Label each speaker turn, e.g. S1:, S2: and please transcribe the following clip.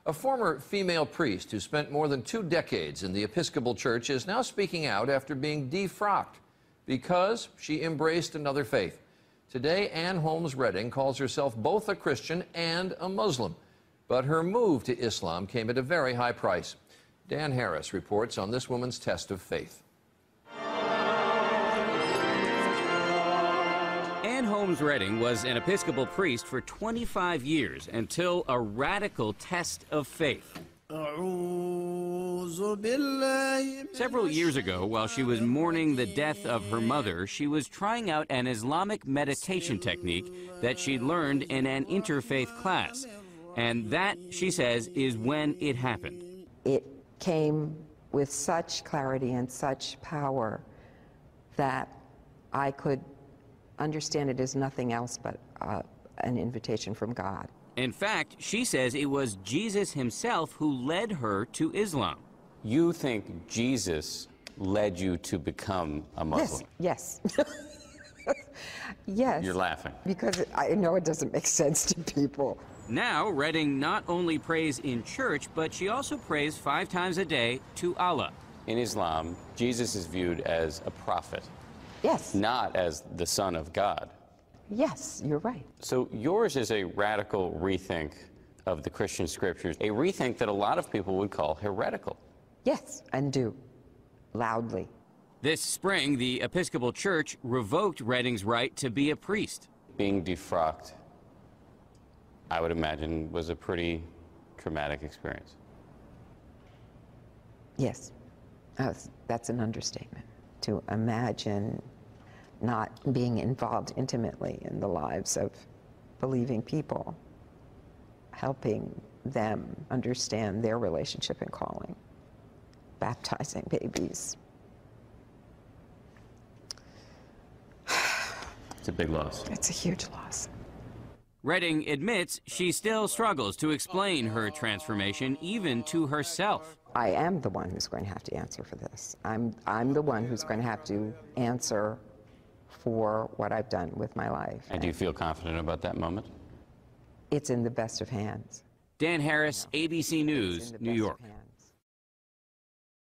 S1: A former female priest who spent more than 2 decades in the Episcopal Church is now speaking out after being defrocked because she embraced another faith. Today, Ann Holmes Redding calls herself both a Christian and a Muslim. But her move to Islam came at a very high price. Dan Harris reports on this woman's test of faith.
S2: Ann Holmes Redding was an Episcopal priest for 25 years until a radical test of faith. Several years ago, while she was mourning the death of her mother, she was trying out an Islamic meditation technique that she'd learned in an interfaith class. And that, she says, is when it happened.
S3: It came with such clarity and such power that I could understand it as nothing else but an invitation from God.
S2: In fact, she says it was Jesus himself who led her to Islam.
S4: You think Jesus led you to become a Muslim?
S3: Yes, yes. Yes.
S4: You're laughing.
S3: Because I know it doesn't make sense to people.
S2: Now, Redding not only prays in church, but she also prays 5 times a day to Allah.
S4: In Islam, Jesus is viewed as a prophet.
S3: Yes.
S4: Not as the Son of God.
S3: Yes, you're right.
S4: So yours is a radical rethink of the Christian scriptures, a rethink that a lot of people would call heretical.
S3: Yes, and do. Loudly.
S2: This spring, the Episcopal Church revoked Redding's right to be a priest.
S4: Being defrocked, I would imagine, was a pretty traumatic experience.
S3: Yes, that's an understatement. To imagine not being involved intimately in the lives of believing people, helping them understand their relationship and calling, baptizing babies.
S4: It's a big loss.
S3: It's a huge loss.
S2: Redding admits she still struggles to explain her transformation, even to herself.
S3: I am the one who's going to have to answer for this. I'm the one who's going to have to answer for what I've done with my life.
S4: And do you feel confident about that moment?
S3: It's in the best of hands.
S2: Dan Harris, ABC News, New York.